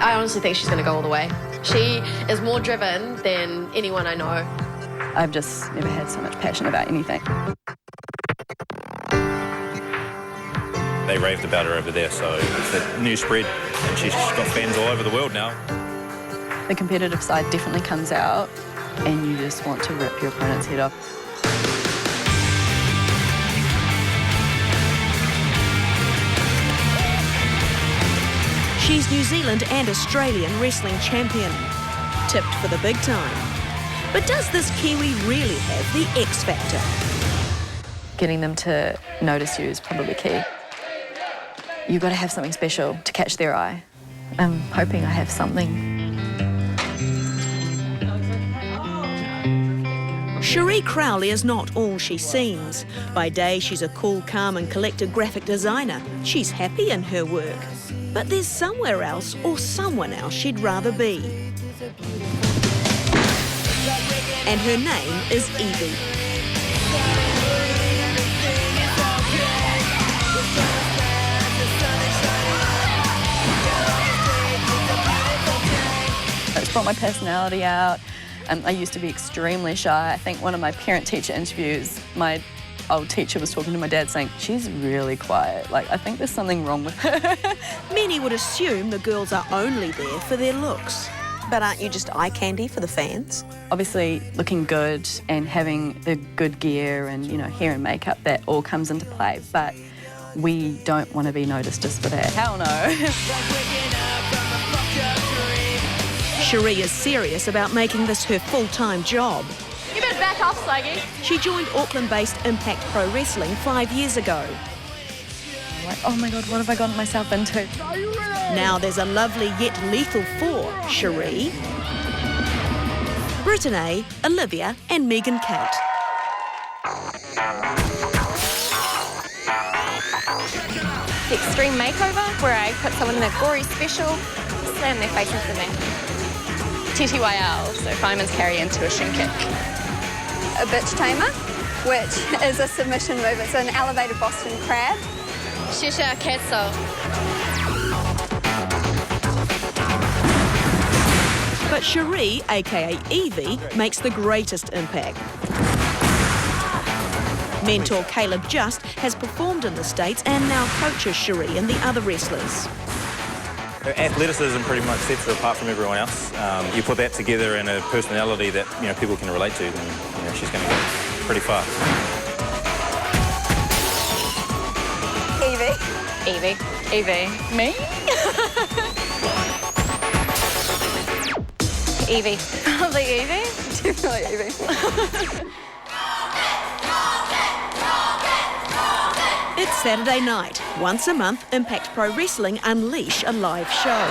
I honestly think she's going to go all the way. She is more driven than anyone I know. I've just never had so much passion about anything. They raved about her over there, so it's a new spread, and she's got fans all over the world now. The competitive side definitely comes out, and you just want to rip your opponent's head off. She's New Zealand and Australian wrestling champion, tipped for the big time. But does this Kiwi really have the X factor? Getting them to notice you is probably key. You've got to have something special to catch their eye. I'm hoping I have something. Cherie Crowley is not all she seems. By day, she's a cool, calm and collected graphic designer. She's happy in her work. But there's somewhere else or someone else she'd rather be. And her name is Evie. It's brought my personality out. I used to be extremely shy. I think one of my parent-teacher interviews, my old teacher was talking to my dad saying, she's really quiet. Like, I think there's something wrong with her. Many would assume the girls are only there for their looks. But aren't you just eye candy for the fans? Obviously, looking good and having the good gear and, you know, hair and makeup, that all comes into play. But we don't want to be noticed just for that. Hell no. Cherie is serious about making this her full-time job. You better back off, Sluggy. She joined Auckland-based Impact Pro Wrestling 5 years ago. I'm like, oh my God, what have I gotten myself into? Now there's a lovely yet lethal four: Cherie, Brittany, Olivia and Megan Kate. The extreme makeover, where I put someone in a gory special, slam their face into the mat. TTYL, so fireman's carry into a shin kick. A bitch tamer, which is a submission move. It's an elevated Boston crab. Shisha Ketso. But Cherie, aka Evie, makes the greatest impact. Mentor Caleb Just has performed in the States and now coaches Cherie and the other wrestlers. Her athleticism pretty much sets her apart from everyone else. You put that together in a personality that, you know, people can relate to, then, you know, she's going to go pretty far. Evie. Evie. Evie. Me? Evie. Probably Evie. Definitely Evie. It's Saturday night. Once a month, Impact Pro Wrestling unleash a live show.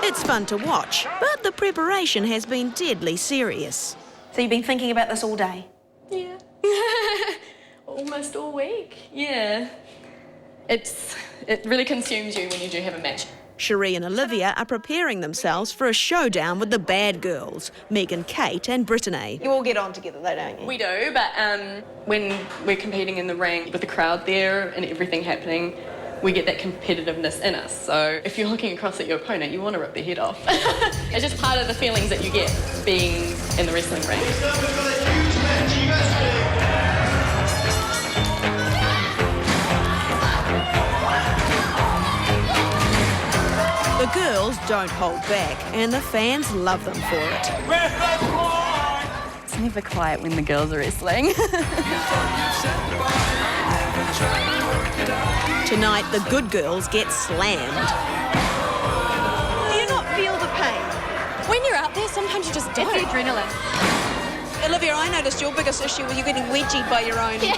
It's fun to watch, but the preparation has been deadly serious. So you've been thinking about this all day? Yeah. Almost all week. Yeah. It really consumes you when you do have a match. Cherie and Olivia are preparing themselves for a showdown with the bad girls, Megan, Kate and Brittany. You all get on together though, don't you? We do, but when we're competing in the ring with the crowd there and everything happening, we get that competitiveness in us. So if you're looking across at your opponent, you want to rip their head off. It's just part of the feelings that you get being in the wrestling ring. The girls don't hold back and the fans love them for it. It's never quiet when the girls are wrestling. Tonight, the good girls get slammed. Do you not feel the pain? When you're out there, sometimes you just don't. It's the adrenaline. Olivia, I noticed your biggest issue was you getting wedgied by your own. Yeah.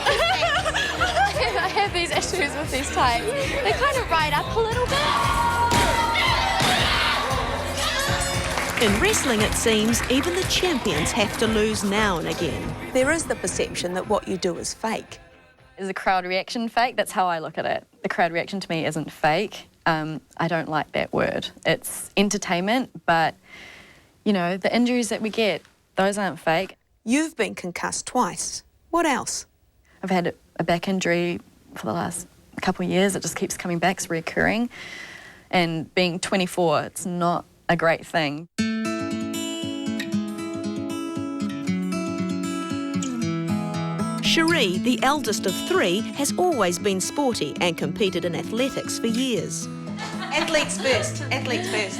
I have these issues with these tights. They kind of ride up a little bit. In wrestling, it seems, even the champions have to lose now and again. There is the perception that what you do is fake. Is the crowd reaction fake? That's how I look at it. The crowd reaction to me isn't fake. I don't like that word. It's entertainment, but, you know, the injuries that we get, those aren't fake. You've been concussed twice. What else? I've had a back injury for the last a couple of years. It just keeps coming back, it's reoccurring. And being 24, it's not a great thing. Cherie, the eldest of three, has always been sporty and competed in athletics for years. Athletes first. Athletes first.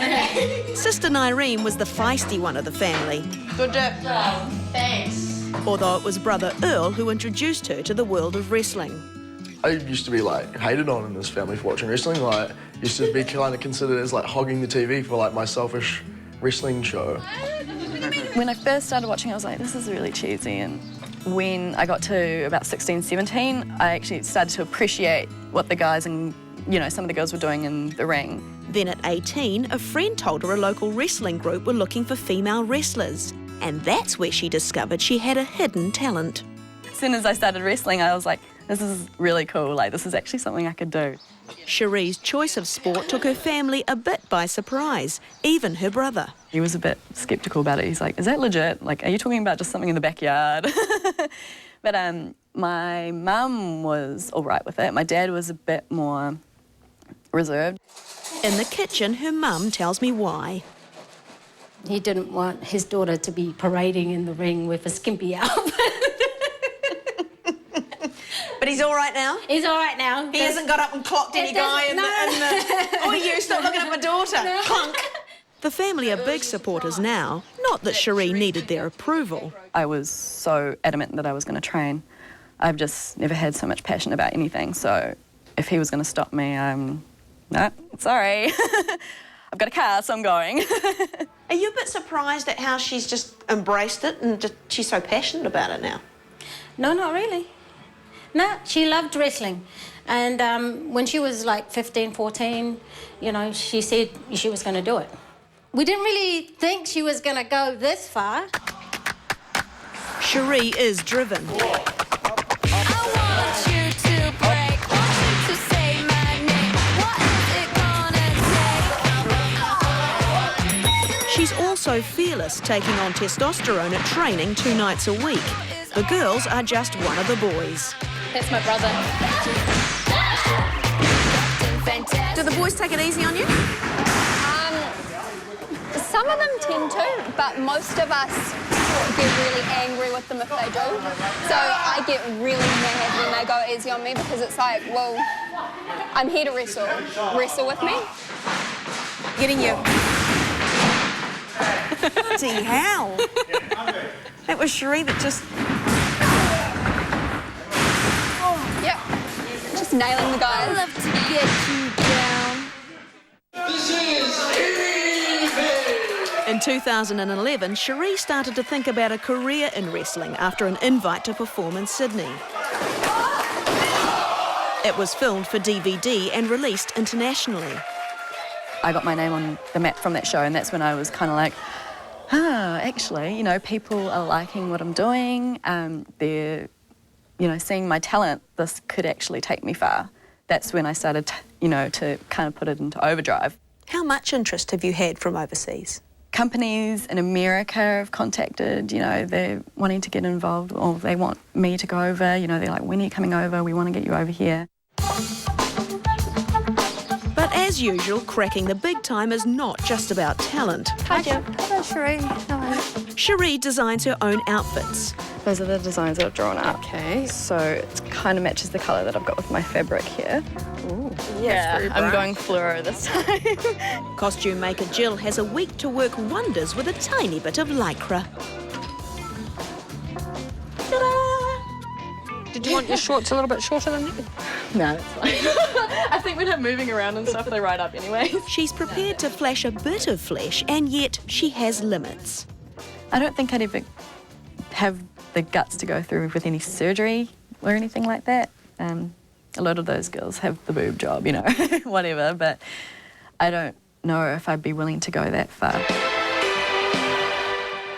Sister Nyreen was the feisty one of the family, Good job. Thanks. although it was brother Earl who introduced her to the world of wrestling. I used to be like hated on in this family for watching wrestling. Like, used to be kind of considered as like hogging the TV for like my selfish wrestling show. When I first started watching, I was like, this is really cheesy. And when I got to about 16, 17, I actually started to appreciate what the guys and, you know, some of the girls were doing in the ring. Then at 18, a friend told her a local wrestling group were looking for female wrestlers. And that's where she discovered she had a hidden talent. As soon as I started wrestling, I was like, this is really cool. Like, this is actually something I could do. Cherie's choice of sport took her family a bit by surprise, even her brother. He was a bit sceptical about it. He's like, is that legit? Like, are you talking about just something in the backyard? But my mum was all right with it. My dad was a bit more reserved. In the kitchen, her mum tells me why. He didn't want his daughter to be parading in the ring with a skimpy outfit. But he's all right now? He's all right now. He hasn't got up and clocked any guy in the... Oh, you, stop looking at my daughter. Clunk. The family are big supporters now, not that Cherie needed their approval. I was so adamant that I was going to train. I've just never had so much passion about anything, so if he was going to stop me, no, sorry. I've got a car, so I'm going. Are you a bit surprised at how she's just embraced it and just she's so passionate about it now? No, not really. No, she loved wrestling. And when she was like 15, 14, you know, she said she was going to do it. We didn't really think she was going to go this far. Cherie is driven. She's also fearless, taking on testosterone at training 2 nights a week. The girls are just one of the boys. That's my brother. Do the boys take it easy on you? Some of them tend to, but most of us get really angry with them if they do. So I get really mad when they go easy on me because it's like, well, I'm here to wrestle. Wrestle with me. Getting you. Bloody hell. That was Cherie that just... Yep. Just nailing the guys. I love to get you down. This is Evie! In 2011, Cherie started to think about a career in wrestling after an invite to perform in Sydney. It was filmed for DVD and released internationally. I got my name on the map from that show, and that's when I was kind of like, actually, you know, people are liking what I'm doing. They're, you know, seeing my talent. This could actually take me far. That's when I started, you know, to kind of put it into overdrive. How much interest have you had from overseas? Companies in America have contacted, you know, they're wanting to get involved, or they want me to go over, you know, they're like, when are you coming over? We want to get you over here. But as usual, cracking the big time is not just about talent. Hi, Jim. Hello, Cherie. Hello. Cherie designs her own outfits. Those are the designs that I've drawn up. Okay. So it kind of matches the colour that I've got with my fabric here. Ooh. Yeah, I'm going fluoro this time. Costume maker Jill has a week to work wonders with a tiny bit of lycra. Did you want your shorts a little bit shorter than you? No, that's fine. I think when I'm moving around and stuff, they ride up anyway. She's prepared to flash a bit of flesh, and yet she has limits. I don't think I'd ever have the guts to go through with any surgery or anything like that. A lot of those girls have the boob job, you know, whatever, but I don't know if I'd be willing to go that far.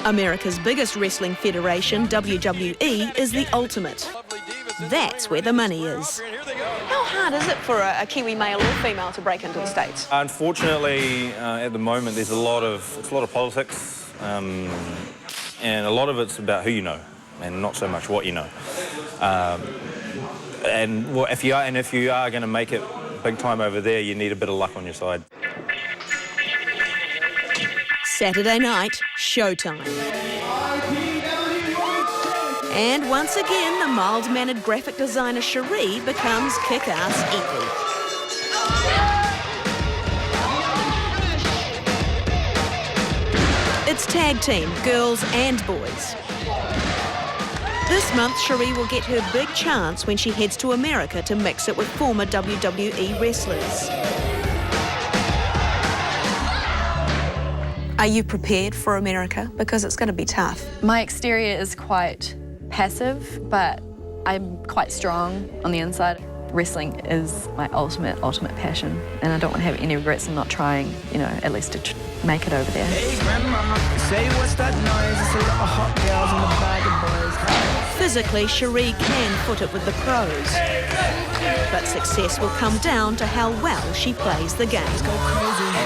America's biggest wrestling federation, WWE, is the ultimate. That's where the money is. How hard is it for a Kiwi male or female to break into the States? Unfortunately, at the moment, there's a lot of politics, and a lot of it's about who you know, and not so much what you know. And well, if you are going to make it big time over there, you need a bit of luck on your side. Saturday night, showtime. And once again, the mild-mannered graphic designer Cherie becomes kick-ass Evie. It's tag team, girls and boys. This month, Cherie will get her big chance when she heads to America to mix it with former WWE wrestlers. Are you prepared for America? Because it's going to be tough. My exterior is quite passive, but I'm quite strong on the inside. Wrestling is my ultimate passion, and I don't want to have any regrets in not trying, you know, at least to make it over there. Hey, grandmama, say what's that noise? It's a lot of hot girls in the bag of boys. Physically, Cherie can foot it with the pros. But success will come down to how well she plays the game. Go crazy.